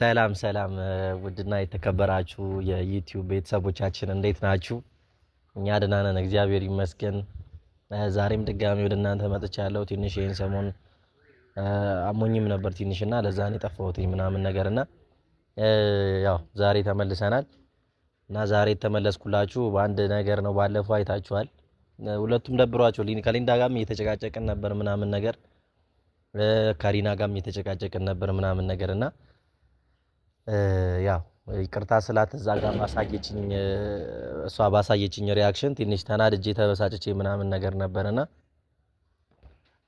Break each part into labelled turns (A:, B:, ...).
A: ሰላም ሰላም ውድና የተከበራችሁ የዩቲዩብ ቤተሰቦቻችን እንዴት ናችሁ? እኛ ደህና ነን፣ እግዚአብሔር ይመስገን። ዛሬም ድጋሚ ወደ እናንተ መጥቻለሁ። ትንሽ ይሄን ሰሞን አሞኝም ነበር ትንሽና ለዛ ነው የጠፋሁት ምናምን ነገርና ያው ዛሬ ተመልሰናል እና ዛሬ ተመለስኩላችሁ በአንድ ነገር ነው። ባለፈው አይታችኋል። ሁለቱም ደብሯቸው ከሊንዳ ጋርም እየተጨቃጨቅን ነበር ምናምን ነገር ካሪና ጋርም እየተጨቃጨቅን ነበር ምናምን ነገርና ያው ይቅርታ ስላት እዛ ጋር ማሳየችኝ እሷ ባሳየችኝ ሪአክሽን ትንሽ ተናድጄ ተበሳጭቼ ምናምን ነገር ነበርና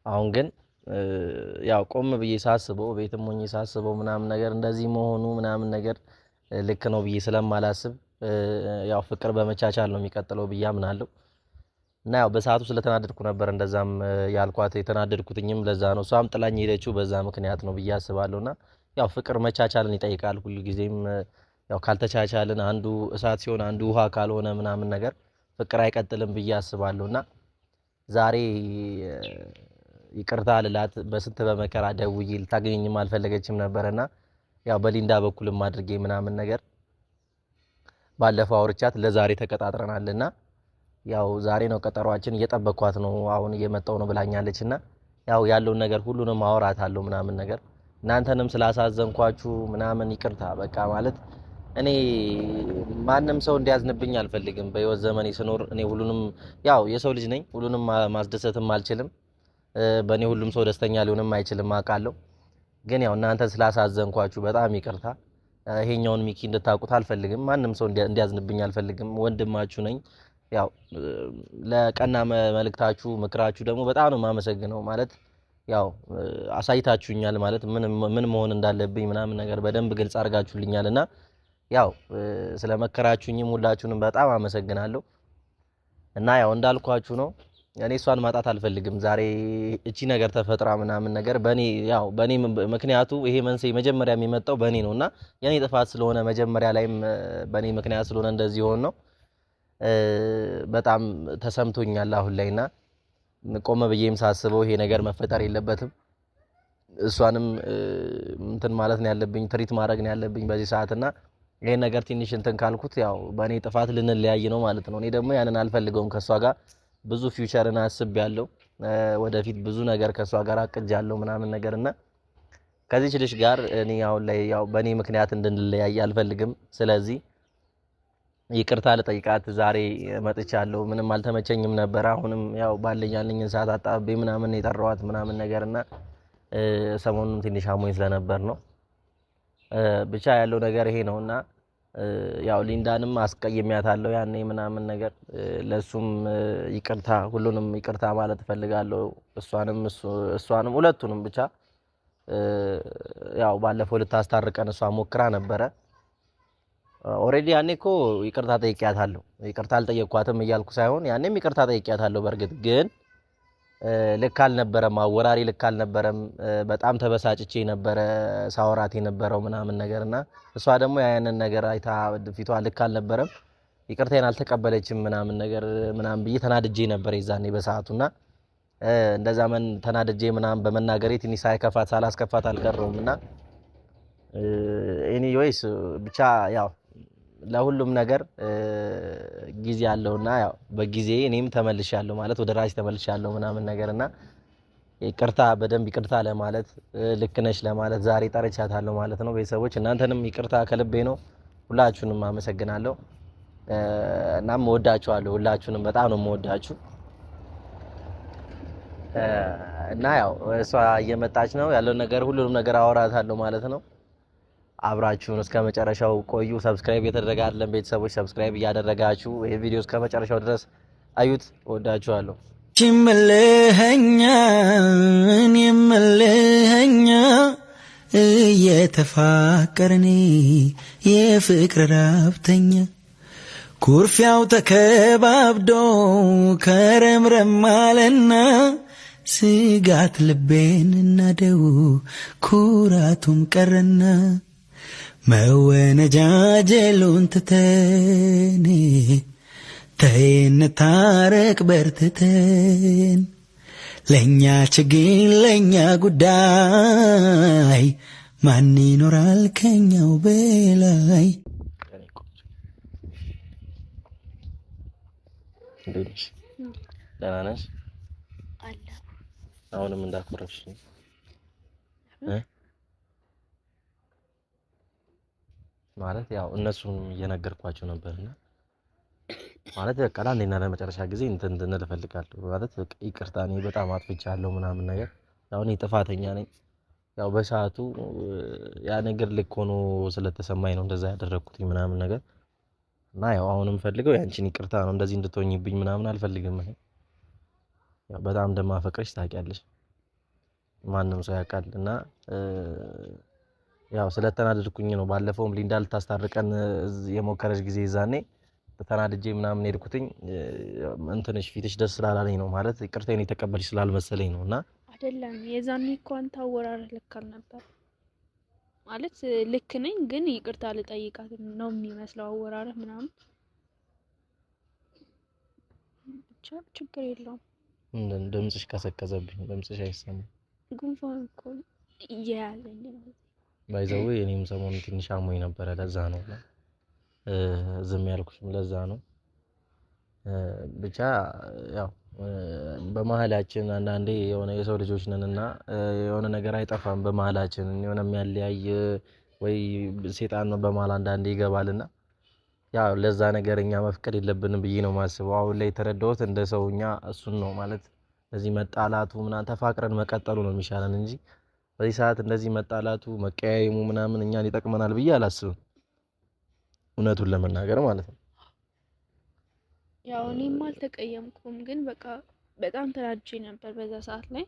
A: አሁን ግን ያው ቆም ብዬ ሳስበው ቤትም ሆኜ ሳስበው ምናምን ነገር እንደዚህ መሆኑ ምናምን ነገር ልክ ነው ብዬ ስለማላስብ ያው ፍቅር በመቻቻል ነው የሚቀጥለው ብዬ አምናለሁ። እና ያው በሰዓቱ ስለተናደድኩ ነበር እንደዛም ያልኳት። የተናደድኩትኝም ለዛ ነው። እሷም ጥላኝ ሄደችው በዛ ምክንያት ነው ብዬ አስባለሁና ያው ፍቅር መቻቻልን ይጠይቃል ሁሉ ጊዜም። ያው ካልተቻቻልን አንዱ እሳት ሲሆን አንዱ ውሃ ካልሆነ ምናምን ነገር ፍቅር አይቀጥልም ብዬ አስባለሁና ዛሬ ይቅርታ ልላት በስንት በመከራ ደውዬ ልታገኘኝም አልፈለገችም ነበርና ያው በሊንዳ በኩልም አድርጌ ምናምን ነገር ባለፈው አውርቻት ለዛሬ ተቀጣጥረናልና ያው ዛሬ ነው ቀጠሯችን። እየጠበቅኳት ነው አሁን እየመጣው ነው ብላኛለችና ያው ያለውን ነገር ሁሉንም አወራታለሁ ምናምን ነገር እናንተንም ስላሳዘንኳችሁ ምናምን ይቅርታ በቃ ማለት እኔ ማንም ሰው እንዲያዝንብኝ አልፈልግም። በህይወት ዘመኔ ስኖር እኔ ሁሉንም ያው የሰው ልጅ ነኝ፣ ሁሉንም ማስደሰትም አልችልም። በእኔ ሁሉም ሰው ደስተኛ ሊሆንም አይችልም አውቃለሁ። ግን ያው እናንተ ስላሳዘንኳችሁ በጣም ይቅርታ። ይሄኛውን ሚኪ እንድታውቁት አልፈልግም። ማንም ሰው እንዲያዝንብኝ አልፈልግም። ወንድማችሁ ነኝ። ያው ለቀና መልእክታችሁ ምክራችሁ ደግሞ በጣም ነው የማመሰግነው። ማለት ያው አሳይታችሁኛል ማለት ምን መሆን እንዳለብኝ ምናምን ነገር በደንብ ግልጽ አድርጋችሁልኛልና ያው ስለመከራችሁኝም ሁላችሁንም በጣም አመሰግናለሁ። እና ያው እንዳልኳችሁ ነው እኔ እሷን ማጣት አልፈልግም። ዛሬ እቺ ነገር ተፈጥራ ምናምን ነገር በኔ ምክንያቱ ይሄ መንስኤ መጀመሪያ የሚመጣው በኔ ነውና የኔ ጥፋት ስለሆነ መጀመሪያ ላይም በኔ ምክንያት ስለሆነ እንደዚህ ሆኖ ነው በጣም ተሰምቶኛል አሁን ላይና ቆመ ብዬም ሳስበው ይሄ ነገር መፈጠር የለበትም። እሷንም እንትን ማለት ነው ያለብኝ፣ ትሪት ማድረግ ነው ያለብኝ በዚህ ሰዓትና ይሄን ነገር ትንሽ እንትን ካልኩት ያው በኔ ጥፋት ልንለያይ ነው ማለት ነው። እኔ ደግሞ ያንን አልፈልገውም። ከሷ ጋር ብዙ ፊውቸርን አስቤያለሁ። ወደፊት ብዙ ነገር ከሷ ጋር አቅጃለሁ ምናምን ነገርና ከዚህ ልጅ ጋር እኔ አሁን ላይ ያው በኔ ምክንያት እንድንለያይ አልፈልግም። ስለዚህ ይቅርታ ልጠይቃት ዛሬ መጥቻለሁ። ምንም አልተመቸኝም ነበር። አሁንም ያው ባለኛልኝን ሰዓት አጣብቤ ምናምን የጠራዋት ምናምን ነገርና ሰሞኑን ትንሽ አሞኝ ስለነበር ነው። ብቻ ያለው ነገር ይሄ ነውና ያው ሊንዳንም አስቀይሜያታለሁ ያኔ ምናምን ነገር ለሱም ይቅርታ ሁሉንም ይቅርታ ማለት እፈልጋለሁ። እሷንም ሁለቱንም ብቻ ያው ባለፈው ልታስታርቀን እሷ ሞክራ ነበረ። ኦሬዲ ያኔ እኮ ይቅርታ ጠይቄያታለሁ። ይቅርታ አልጠየቅኳትም እያልኩ ሳይሆን ያኔም ይቅርታ ጠይቄያታለሁ። በእርግጥ ግን ልክ አልነበረም፣ አወራሪ ልክ አልነበረም። በጣም ተበሳጭቼ ነበረ ሳወራት የነበረው ምናምን ነገርና እሷ ደግሞ ያንን ነገር አይታ ፊቷ ልክ አልነበረም፣ ይቅርታዬን አልተቀበለችም ምናምን ነገር ምናምን ብዬ ተናድጄ ነበር የዛኔ በሰዓቱና እንደዛ ተናድጄ ምናምን በመናገሬ ትንሽ ሳይከፋት ሳላስከፋት አልቀረውምና ኤኒዌይስ ብቻ ያው ለሁሉም ነገር ጊዜ አለውና ያው በጊዜ እኔም ተመልሻለሁ ማለት ወደ ራሴ ተመልሻለሁ ምናምን ነገርና ይቅርታ በደንብ ይቅርታ ለማለት ልክ ነሽ ለማለት ዛሬ ጠርቻታለሁ ማለት ነው። ቤተሰቦች እናንተንም ይቅርታ ከልቤ ነው። ሁላችሁንም አመሰግናለሁ። እናም እወዳችኋለሁ። ሁላችሁንም በጣም ነው የምወዳችሁ። እና ያው እሷ እየመጣች ነው ያለው ነገር ሁሉንም ነገር አወራታለሁ ማለት ነው። አብራችሁን እስከ መጨረሻው ቆዩ። ሰብስክራይብ የተደረገ አይደለም ቤተሰቦች ሰብስክራይብ እያደረጋችሁ ይሄ ቪዲዮ እስከ መጨረሻው ድረስ አዩት። ወዳችኋለሁ።
B: ችምልህኛ እኔምልህኛ እየተፋቀርን የፍቅር ራብተኛ ኩርፊያው ተከባብዶ ከረምረም አለና ስጋት ልቤን እናደው ኩራቱም ቀረና መወነጃጀሉን ትተን ተይን ታረቅ በርትተን ለኛ ችግኝ ለኛ ጉዳይ ማን ይኖራል ከኛው በላይ
A: እንዴሽ ደህና ነሽ?
C: አለ
A: አሁንም እንዳኮረፍሽ ማለት ያው እነሱን እየነገርኳቸው ነበርና ማለት በቃ ለአንዴና ለመጨረሻ ጊዜ እንትን እፈልጋለሁ ማለት ይቅርታ እኔ በጣም አጥፍቻለሁ ምናምን ነገር ያው እኔ ጥፋተኛ ነኝ። ያው በሰዓቱ ያ ነገር ልክ ሆኖ ስለተሰማኝ ነው እንደዛ ያደረኩት ምናምን ነገር እና ያው አሁንም ፈልገው ያንቺን ይቅርታ ነው እንደዚህ እንድትሆኝብኝ ምናምን አልፈልግም። ያው በጣም እንደማፈቅርሽ ታውቂያለሽ ማንም ሰው ያውቃል እና ያው ስለተናደድኩኝ ነው ባለፈውም ሊንዳ ልታስታርቀን የሞከረች ጊዜ ዛኔ ተናድጄ ምናምን ሄድኩትኝ እንትንሽ ፊትሽ ደስ ስላላለኝ ነው ማለት ይቅርታዬን የተቀበልሽ ስላልመሰለኝ ነውና
C: አይደለም የዛኔ እኮ አንተ አወራርህ ልክ አልነበር ማለት ልክ ነኝ ግን ይቅርታ ልጠይቃት ነው የሚመስለው አወራርህ ምናምን ብቻ ችግር የለውም።
A: ድምፅሽ ቀሰቀሰብኝ ድምፅሽ አይሰማም
C: ጉንፋን እኮ እየያዘኝ ነው
A: ባይዘው እኔም ሰሞኑን ትንሽ አሞኝ ነበረ ለዛ ነው ዝም ያልኩሽም ለዛ ነው። ብቻ ያው በመሃላችን አንዳንዴ የሆነ የሰው ልጆች ነንና የሆነ ነገር አይጠፋም በመሃላችን የሆነ የሚያለያይ ወይ ሴጣን ነው በመሃል አንዳንዴ ይገባልና ያው ለዛ ነገር እኛ መፍቀድ የለብንም ብዬ ነው የማስበው። አሁን ላይ የተረዳሁት እንደ ሰውኛ እሱን ነው ማለት እዚህ መጣላቱ ምናምን ተፋቅረን መቀጠሉ ነው የሚሻለን እንጂ በዚህ ሰዓት እንደዚህ መጣላቱ መቀያየሙ ምናምን እኛን ይጠቅመናል ብዬ አላስብም እውነቱን ለመናገር ማለት ነው።
C: ያው እኔም አልተቀየምኩም ግን በቃ በጣም ተናድጄ ነበር በዛ ሰዓት ላይ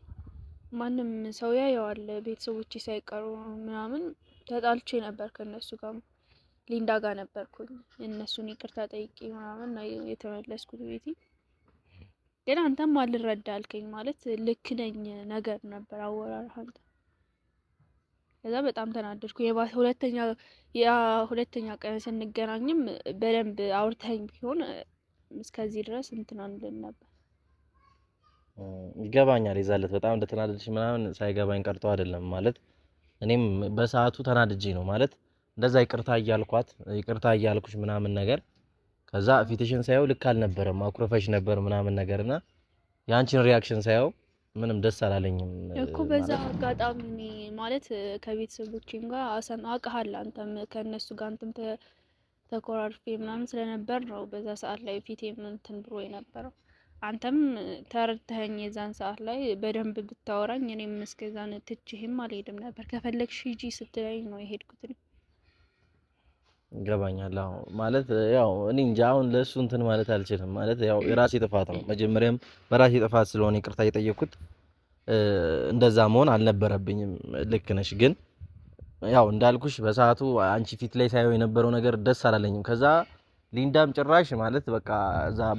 C: ማንም ሰው ያየዋል ቤተሰቦቼ ሳይቀሩ ምናምን ተጣልቼ ነበር ከነሱ ጋር ሊንዳ ጋር ነበርኩኝ እነሱን ይቅርታ ጠይቄ ምናምን የተመለስኩት ቤቴ ግን አንተም አልረዳ አልከኝ ማለት ልክ ነኝ ነገር ነበር አወራርህ አንተ ከዛ በጣም ተናደድኩ ሁለተኛ ቀን ስንገናኝም በደንብ አውርተኝ ቢሆን እስከዚህ ድረስ እንትን አንልን ነበር።
A: ይገባኛል የዛለት በጣም እንደተናደድሽ ምናምን ሳይገባኝ ቀርቶ አይደለም ማለት እኔም በሰዓቱ ተናድጄ ነው ማለት እንደዛ ይቅርታ እያልኩሽ ምናምን ነገር ከዛ ፊትሽን ሳየው ልክ አልነበረም አኩረፈሽ ነበር ምናምን ነገርና ያንቺን ሪአክሽን ሳየው ምንም ደስ አላለኝም
C: እኮ በዛ አጋጣሚ እኔ ማለት ከቤተሰቦቼም ጋር አውቃለሁ አንተም ከነሱ ጋር አንተም ተኮራርፌ ምናምን ስለነበር ነው በዛ ሰዓት ላይ ፊቴም እንትን ብሎ የነበረው አንተም ተረድተኸኝ የዛን ሰዓት ላይ በደንብ ብታወራኝ እኔም እስከዛን ትችህም አልሄድም ነበር ከፈለግሽ ሂጂ ስትለኝ ነው የሄድኩት።
A: ይገባኛል አዎ ማለት ያው እኔ እንጃ አሁን ለሱ እንትን ማለት አልችልም ማለት ያው የራሴ ጥፋት ነው መጀመሪያም በራሴ ጥፋት ስለሆነ ይቅርታ የጠየቅኩት እንደዛ መሆን አልነበረብኝም ልክ ነሽ ግን ያው እንዳልኩሽ በሰዓቱ አንቺ ፊት ላይ ሳይሆን የነበረው ነገር ደስ አላለኝም ከዛ ሊንዳም ጭራሽ ማለት በቃ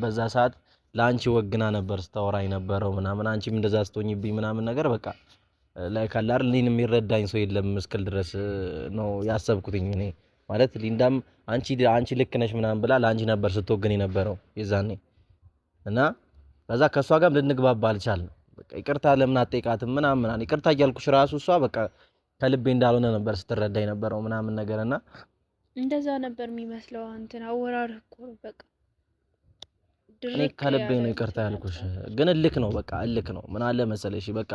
A: በዛ ሰዓት ላንቺ ወግና ነበር ስታወራኝ ነበረው ምናምን አንቺም እንደዛ ስትሆኝብኝ ምናምን ነገር በቃ ላይ ካላር እኔን የሚረዳኝ ሰው የለም እስክል ድረስ ነው ያሰብኩትኝ እኔ ማለት ሊንዳም አንቺ ልክ ነሽ ምናምን ብላ ላንቺ ነበር ስትወግን የነበረው የዛኔ እና ከዛ ከሷ ጋርም ልንግባባ አልቻልንም በቃ ይቅርታ ለምን አትጠይቃትም ምናምን ይቅርታ እያልኩሽ ራሱ እሷ በቃ ከልቤ እንዳልሆነ ነበር ስትረዳ የነበረው ምናምን ነገርና
C: እንደዛ ነበር የሚመስለው እንትን አወራርህ እኮ በቃ
A: እኔ ከልቤ ነው ይቅርታ ያልኩሽ ግን እልክ ነው በቃ እልክ ነው ምን አለ መሰለሽ በቃ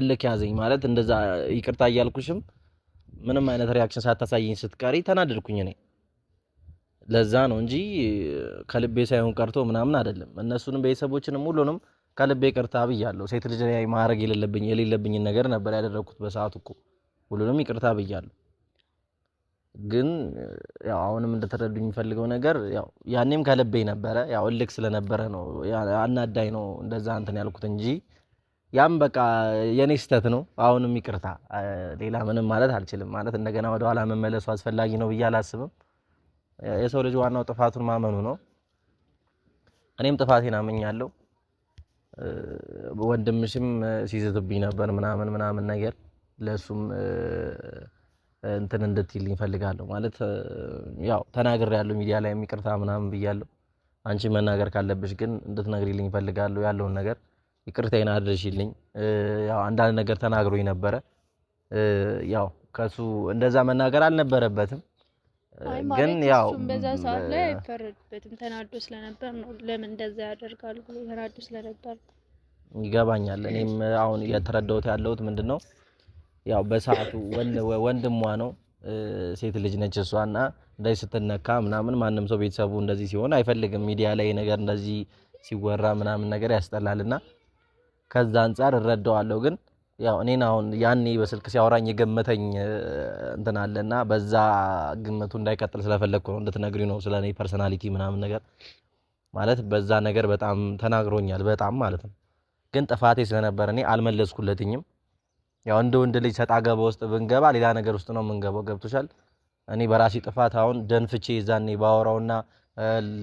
A: እልክ ያዘኝ ማለት እንደዛ ይቅርታ እያልኩሽም ምንም አይነት ሪአክሽን ሳታሳየኝ ስትቀሪ ተናደድኩኝ እኔ ለዛ ነው እንጂ ከልቤ ሳይሆን ቀርቶ ምናምን አይደለም እነሱንም ቤተሰቦችንም ሁሉንም ከልቤ ይቅርታ ብያለሁ ሴት ልጅ ላይ ማድረግ የሌለብኝን ነገር ነበር ያደረኩት በሰዓቱ እኮ ሁሉንም ይቅርታ ብያለሁ ግን ያው አሁንም እንደተረዱኝ የሚፈልገው ነገር ያው ያኔም ከልቤ ነበረ ያው እልክ ስለነበረ ነው አናዳኝ ነው እንደዛ እንትን ያልኩት እንጂ ያም በቃ የኔ ስህተት ነው አሁንም ይቅርታ ሌላ ምንም ማለት አልችልም ማለት እንደገና ወደ ኋላ መመለሱ አስፈላጊ ነው ብዬ አላስብም የሰው ልጅ ዋናው ጥፋቱን ማመኑ ነው እኔም ጥፋቴን አምኛለሁ ወንድምሽም ሲዝትብኝ ነበር ምናምን ነገር ለሱም እንትን እንድትይልኝ ፈልጋለሁ ማለት ያው ተናግሬያለሁ ሚዲያ ላይ ይቅርታ ምናምን ብያለሁ አንቺ መናገር ካለብሽ ግን እንድትነግሪልኝ ፈልጋለሁ ያለውን ነገር ይቅርታዬን አድርሽልኝ ያው አንዳንድ ነገር ተናግሮኝ ነበረ ያው ከሱ እንደዛ መናገር አልነበረበትም። ግን ያው
C: በዛ ሰዓት ላይ አይፈረድበትም። ተናዶ ስለነበር ነው። ለምን እንደዛ ያደርጋሉ ብሎ ተናዶ ስለነበር
A: ይገባኛል። እኔም አሁን እየተረዳሁት ያለሁት ምንድነው ያው በሰዓቱ ወንድሟ ነው፣ ሴት ልጅ ነች እሷና እንደዚህ ስትነካ ምናምን ማንም ሰው ቤተሰቡ እንደዚህ ሲሆን አይፈልግም። ሚዲያ ላይ ነገር እንደዚህ ሲወራ ምናምን ነገር ያስጠላልና ከዛ አንፃር እረዳዋለሁ። ግን ያው እኔን አሁን ያኔ በስልክ ሲያወራኝ የገመተኝ እንትን አለና በዛ ግምቱ እንዳይቀጥል ስለፈለኩ ነው እንድትነግሪ ነው ስለኔ ፐርሰናሊቲ ምናምን ነገር ማለት በዛ ነገር በጣም ተናግሮኛል፣ በጣም ማለት ነው። ግን ጥፋቴ ስለነበረ እኔ አልመለስኩለትኝም። ያው እንደ ወንድ ልጅ ሰጣ ገባ ውስጥ ብንገባ ሌላ ነገር ውስጥ ነው የምንገባው። ገብቶሻል? እኔ በራሴ ጥፋት አሁን ደንፍቼ ዛኔ ባወራውና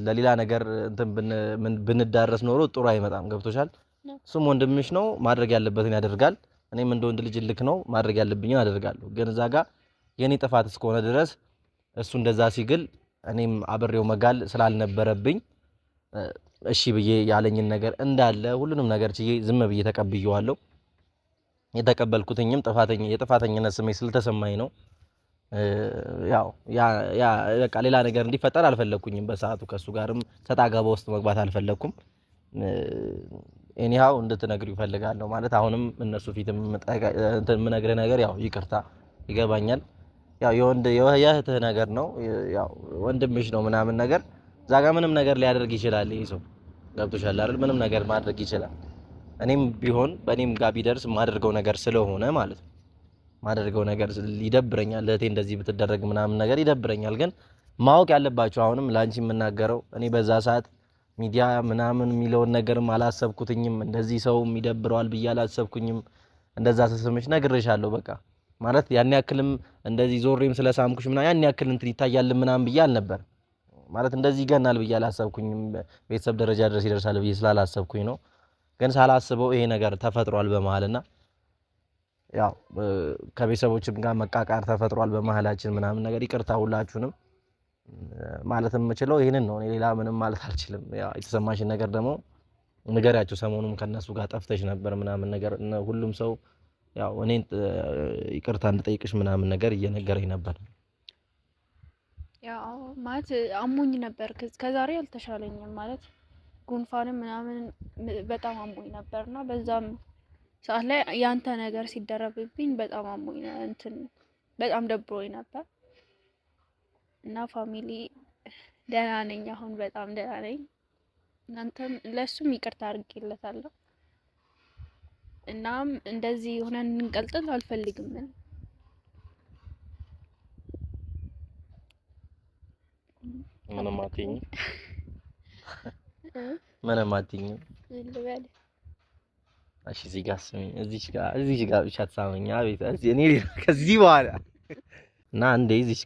A: ለሌላ ነገር እንትን ብንዳረስ ኖሮ ጥሩ አይመጣም። ገብቶሻል? እሱም ወንድምሽ ነው፣ ማድረግ ያለበትን ያደርጋል። እኔም እንደ ወንድ ልጅ ልክ ነው፣ ማድረግ ያለብኝን አደርጋለሁ። ግን እዛ ጋር የኔ ጥፋት እስከሆነ ድረስ እሱ እንደዛ ሲግል እኔም አብሬው መጋል ስላልነበረብኝ እሺ ብዬ ያለኝን ነገር እንዳለ ሁሉንም ነገር ችዬ ዝም ብዬ ተቀብዬዋለሁ። የተቀበልኩትኝም የጥፋተኝነት ስሜት ስለተሰማኝ ነው። ያው ያ በቃ ሌላ ነገር እንዲፈጠር አልፈለኩኝም። በሰዓቱ ከሱ ጋርም ሰጣ ገባ ውስጥ መግባት አልፈለኩም። ኤኒሃው እንድትነግሪው ይፈልጋለሁ ማለት አሁንም እነሱ ፊትም እንትን የምነግርህ ነገር ያው ይቅርታ ይገባኛል። ያው የእህትህ ነገር ነው፣ ያው ወንድምሽ ነው ምናምን ነገር እዛ ጋር ምንም ነገር ሊያደርግ ይችላል። ይሄ ሰው ገብቶሻል አይደል? ምንም ነገር ማድረግ ይችላል። እኔም ቢሆን በእኔም ጋር ቢደርስ ማደርገው ነገር ስለሆነ ማለት ነው ማደርገው ነገር ይደብረኛል። እህቴ እንደዚህ ብትደረግ ምናምን ነገር ይደብረኛል። ግን ማወቅ ያለባችሁ አሁንም ላንቺ የምናገረው እኔ በዛ ሰዓት ሚዲያ ምናምን የሚለውን ነገርም አላሰብኩትኝም። እንደዚህ ሰው ይደብረዋል ብዬ አላሰብኩኝም። እንደዛ ስስምሽ ነግሬሻለሁ። በቃ ማለት ያን ያክልም እንደዚህ ዞሬም ስለሳምኩሽ ምናምን ያን ያክል እንትን ይታያል ምናምን ብዬ አልነበር ማለት እንደዚህ ይገናል ብዬ አላሰብኩኝም። ቤተሰብ ደረጃ ድረስ ይደርሳል ብዬ ስላላሰብኩኝ ነው። ግን ሳላስበው ይሄ ነገር ተፈጥሯል በመሀልና ያው ከቤተሰቦችም ጋር መቃቃር ተፈጥሯል በመሀላችን ምናምን ነገር። ይቅርታ ሁላችሁንም ማለት የምችለው ይሄንን ነው። እኔ ሌላ ምንም ማለት አልችልም። ያው የተሰማሽን ነገር ደግሞ ንገሪያቸው። ሰሞኑን ከነሱ ጋር ጠፍተሽ ነበር ምናምን ነገር ሁሉም ሰው ያው እኔን ይቅርታ እንድጠይቅሽ ምናምን ነገር እየነገረኝ ነበር።
C: ያው ማለት አሞኝ ነበር። ከዛሬ አልተሻለኝም ማለት ጉንፋንም ምናምን በጣም አሞኝ ነበርና በዛም ሰዓት ላይ ያንተ ነገር ሲደረብብኝ በጣም አሞኝ እንትን በጣም ደብሮኝ ነበር። እና ፋሚሊ ደህና ነኝ አሁን፣ በጣም ደህና ነኝ። እናንተም ለሱም ይቅርታ አድርጌለታለሁ። እናም እንደዚህ ሆነን እንቀጥል አልፈልግም።
A: ምንም አትይኝ ምንም አትይኝ። እሺ እዚህ ጋር ስሚኝ፣ እዚህ ጋር ብቻ ተሳመኝ። አቤት እኔ ከዚህ በኋላ እና አንዴ እዚህ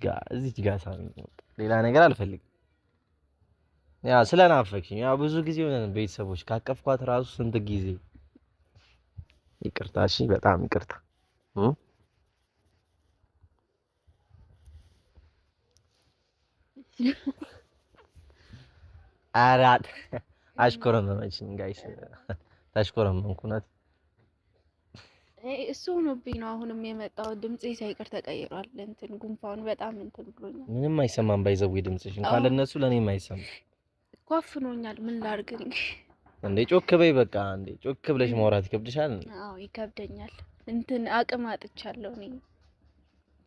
A: ጋር ሳመኝ። ሌላ ነገር አልፈልግም። ያ ስለናፈቅሽኝ ያው ብዙ ጊዜ ሆነን ቤተሰቦች ካቀፍኳት ራሱ ስንት ጊዜ። ይቅርታ እሺ፣ በጣም ይቅርታ። አራት አሽኮረመመችኝ ጋይስ፣ ታሽኮረመምኩ ናት።
C: እሱ ሆኖብኝ ነው አሁንም የመጣው። ድምጼ ሳይቀር ተቀይሯል። እንትን ጉንፋኑ በጣም እንትን ብሎኛል።
A: ምንም አይሰማም። ባይዘው ድምጽሽ እንኳን ለነሱ ለኔም አይሰማም።
C: ኮፍኖኛል። ምን ላድርግ
A: እንዴ? ጮክ በይ በቃ። እንዴ ጮክ ብለሽ ማውራት ይከብድሻል?
C: አዎ ይከብደኛል። እንትን አቅም አጥቻለሁ። እኔ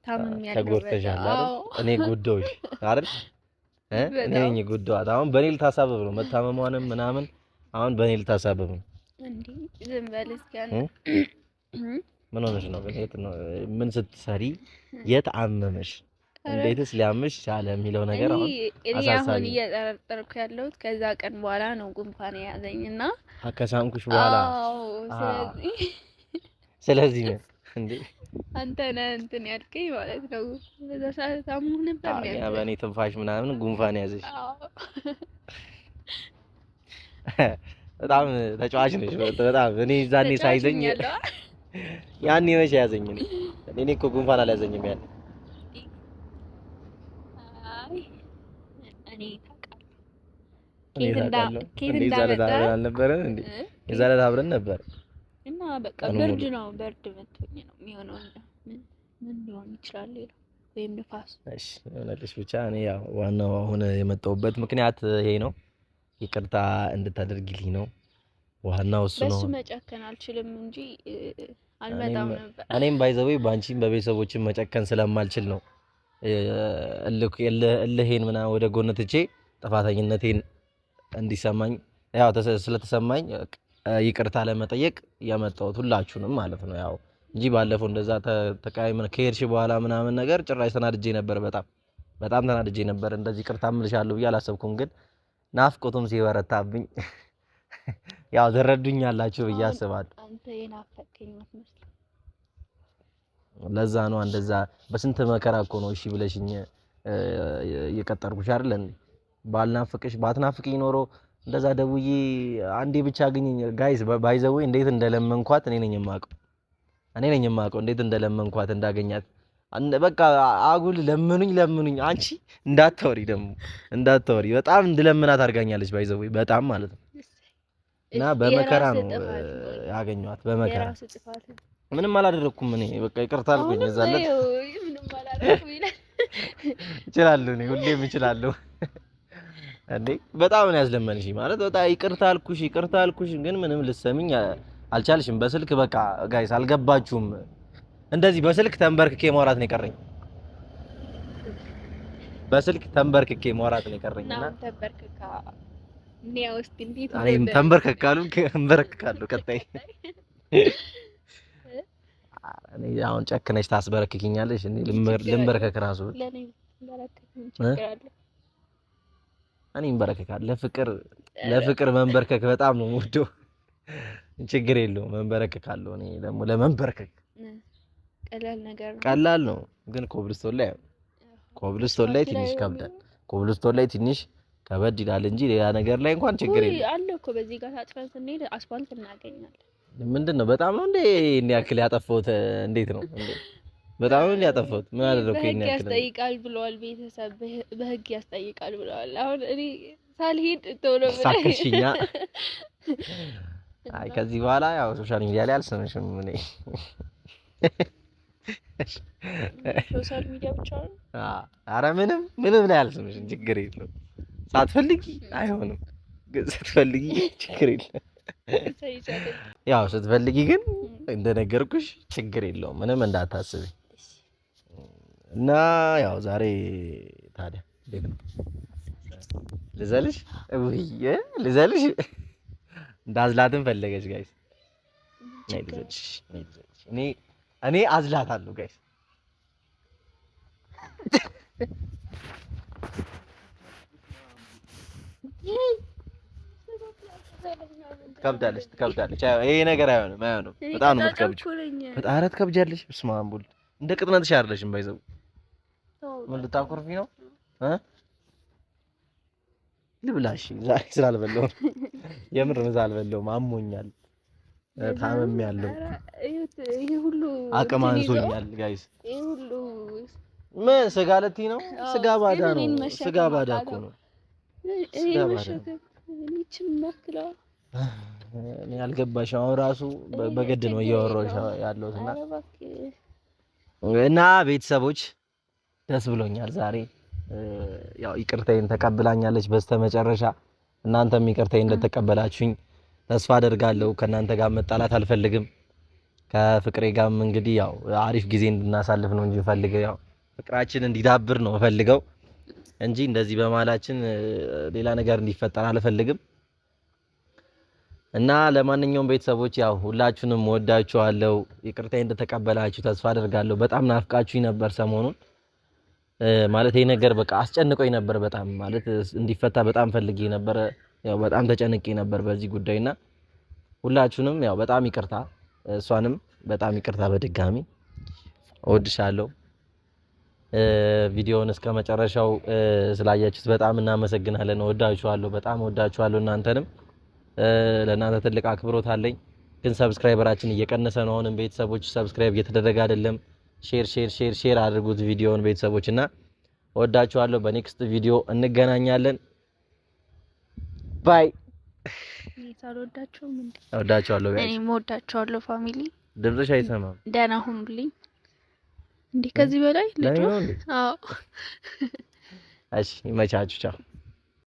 C: ታምሜያለሁ።
A: ተጎድተሻል አይደል? እኔ ጉዶሽ አይደል? እኔ ነኝ ጉዶዋት። አሁን በኔ ልታሳብብ ነው መታመሟንም ምናምን። አሁን በኔ ልታሳብብ ነው
C: እንዴ? ዝም በል እስኪ አንተ።
A: ምን ሆነሽ ነው? ምን ስትሰሪ የት አመመሽ? እንዴትስ ሊያምሽ ቻለ የሚለው ነገር አሁን
C: አሳሳቢ። እየጠረጠርኩ ያለሁት ከዛ ቀን በኋላ ነው ጉንፋን የያዘኝና
A: ከሳምኩሽ በኋላ። ስለዚህ ነው እንዴ
C: አንተ ነህ እንትን ያልከኝ ማለት ነው። በዛ ሰዓት ታሙህ ነበር ነው
A: ያ በእኔ ትንፋሽ ምናምን ጉንፋን ያዘሽ። በጣም ተጫዋች ነሽ በጣም። እኔ ዛኔ ሳይዘኝ ያኔ መቼ ያዘኝ? እኔ እኮ ጉንፋን አልያዘኝም ያኔ። ኬት እንዳመጣ አልነበረን እንዴ? የዛለት አብረን ነበር
C: እና በቃ ብርድ ነው፣ ብርድ መቶኝ ነው የሚሆነው። ምን ሊሆን ይችላል ሌላ ወይም ንፋስ?
A: እሺ ይሆናልሽ ብቻ። እኔ ያው ዋናው አሁን የመጣሁበት ምክንያት ይሄ ነው። ይቅርታ እንድታደርጊልኝ ነው ዋናው እሱ ነው።
C: በሱ መጨከን አልችልም እንጂ አልመጣም ነበር።
A: እኔም ባይዘዌ ባንቺም በቤተሰቦችም መጨከን ስለማልችል ነው እልሄን ምናምን ወደ ጎን ትቼ ጥፋተኝነቴን እንዲሰማኝ ያው ስለተሰማኝ ይቅርታ ለመጠየቅ የመጣሁት ሁላችሁንም ማለት ነው። ያው እንጂ ባለፈው እንደዛ ተቃይመን ከሄድሽ በኋላ ምናምን ነገር ጭራሽ ተናድጄ ነበር። በጣም ተናድጄ ነበር። እንደዚህ ይቅርታ እምልሻለሁ ብዬ አላሰብኩም። ግን ናፍቆቱም ሲበረታብኝ ያው ትረዱኛላችሁ ብዬ አስባለሁ።
C: አንተ የናፈቀኝ መስሎኝ
A: ለዛ ነው እንደዛ በስንት መከራ እኮ ነው እሺ ብለሽኝ የቀጠርኩሽ አይደል እንዴ? ባትናፍቅኝ ኖሮ እንደዛ ደውዬ አንዴ ብቻ ግን ጋይስ ባይዘው እንዴት እንደለመንኳት እኔ ነኝ የማውቀው እንዴት እንደለመንኳት እንዳገኛት። በቃ አጉል ለምኑኝ አንቺ እንዳታወሪ በጣም እንድለምናት አድርጋኛለች። ባይዘው በጣም ማለት ነው። እና በመከራ ነው ያገኘኋት በመከራ። ምንም አላደረኩም እኔ በቃ ይቅርታ አልኩኝ። እዛለት
C: ምንም አላደረኩም ይላል።
A: እችላለሁ እኔ ሁሌም እችላለሁ እንዴ። በጣም ነው ያስለመንሽ ማለት በጣም ይቅርታ አልኩሽ ግን ምንም ልትሰሚኝ አልቻልሽም። በስልክ በቃ ጋይስ አልገባችሁም። እንደዚህ በስልክ ተንበርክኬ ማውራት ነው የቀረኝ። እና እኔም ተንበርክካለሁ። ቀጣይ እኔ አሁን ጨክነሽ ታስበረክኪኛለሽ። እኔ ልንበርከክ ራሱ እኔ እንበረከካለሁ። ለፍቅር መንበርከክ በጣም ነው የምወደው። ችግር የለውም መንበረከካለሁ። እኔ ደግሞ ለመንበርከክ
C: ቀላል ነገር ነው።
A: ቀላል ነው ግን ኮብልስቶን ላይ ትንሽ ይከብዳል። ኮብልስቶን ላይ ትንሽ ከበድ ይላል እንጂ ሌላ ነገር ላይ እንኳን ችግር የለም።
C: አለ እኮ በዚህ ጋር ታጥፈን ስንሄድ አስፋልት እናገኛለን።
A: ምንድነው በጣም ነው እንዴ ያክል ያጠፋሁት? እንዴት ነው እንዴ? በጣም ነው ያጠፋሁት? ምን አደረኩኝ?
C: በህግ ያስጠይቃል ብለዋል ቤተሰብ፣ በህግ ያስጠይቃል ብለዋል። አሁን እኔ ሳልሄድ ቶሎ
A: ሳክሽኛ። አይ ከዚህ በኋላ ያው ሶሻል ሚዲያ ላይ አልሰምሽም። እኔ
C: ሶሻል ሚዲያ ብቻ ነው።
A: ኧረ ምንም ላይ አልሰምሽም። ችግር የለውም። ሳትፈልጊ አይሆንም፣ ግን ስትፈልጊ ችግር የለም። ያው ስትፈልጊ ግን እንደነገርኩሽ ችግር የለውም። ምንም እንዳታስቢ እና ያው ዛሬ ታዲያ እንዴት ነው ልዘልሽ እንዳዝላትን ፈለገች ጋይስ። እኔ አዝላታለሁ ጋይስ። ትከብዳለች። ይሄ ነገር አይሆንም። በጣም ነው የምትከብጂው። ኧረ ትከብጃለሽ። በስመ አብ ወልድ እንደ ቅጥነትሽ አይደለሽም። ባይዘው ምን ልታኮርፊ ነው? ልብላሽ ዛሬ ስላልበላሁ የምር ምሳ አልበላሁም። አሞኛል፣ ታምሜያለሁ፣ ይሄ ሁሉ አቅም አንሶኛል ጋይስ። ይሄ ሁሉ ምን ስጋ ልትይ ነው? ስጋ ባዳ ነው። ስጋ ባዳ እኮ ነው። ስጋ ባዳ ነው። እኔ አልገባሽም። አሁን ራሱ በግድ ነው እያወራሁሽ ያለሁት እና ቤተሰቦች ደስ ብሎኛል ዛሬ። ያው ይቅርታዬን ተቀብላኛለች በስተመጨረሻ። እናንተም ይቅርታዬን እንደተቀበላችሁኝ ተስፋ አደርጋለሁ። ከእናንተ ጋር መጣላት አልፈልግም። ከፍቅሬ ጋርም እንግዲህ ያው አሪፍ ጊዜ እንድናሳልፍ ነው እንጂ ፈልገው ያው ፍቅራችን እንዲዳብር ነው ፈልገው እንጂ እንደዚህ በመሀላችን ሌላ ነገር እንዲፈጠር አልፈልግም። እና ለማንኛውም ቤተሰቦች ያው ሁላችሁንም ወዳችኋለሁ። ይቅርታዬን እንደተቀበላችሁ ተስፋ አደርጋለሁ። በጣም ናፍቃችሁኝ ነበር ሰሞኑን ማለት ይሄ ነገር በቃ አስጨንቆኝ ነበር በጣም ማለት እንዲፈታ በጣም ፈልጌ ነበር። ያው በጣም ተጨንቄ ነበር በዚህ ጉዳይና ሁላችሁንም ያው በጣም ይቅርታ፣ እሷንም በጣም ይቅርታ በድጋሚ እወድሻለሁ። ቪዲዮውን እስከ መጨረሻው ስላያችሁት በጣም እናመሰግናለን። እወዳችኋለሁ፣ በጣም እወዳችኋለሁ። እናንተንም ለእናንተ ትልቅ አክብሮት አለኝ። ግን ሰብስክራይበራችን እየቀነሰ ነው። አሁንም ቤተሰቦች ሰብስክራይብ እየተደረገ አይደለም። ሼር አድርጉት ቪዲዮውን ቤተሰቦች እና እወዳችኋለሁ። በኔክስት ቪዲዮ እንገናኛለን። ባይ። እወዳችኋለሁ።
C: እኔም እወዳችኋለሁ ፋሚሊ።
A: ድምፅሽ አይሰማም።
C: ደህና ሁኑልኝ። እንዴ ከዚህ በላይ ልጅ?
A: ለኔ ነው እንዴ?
C: አዎ
A: እሺ ይመቻችሁ። ቻው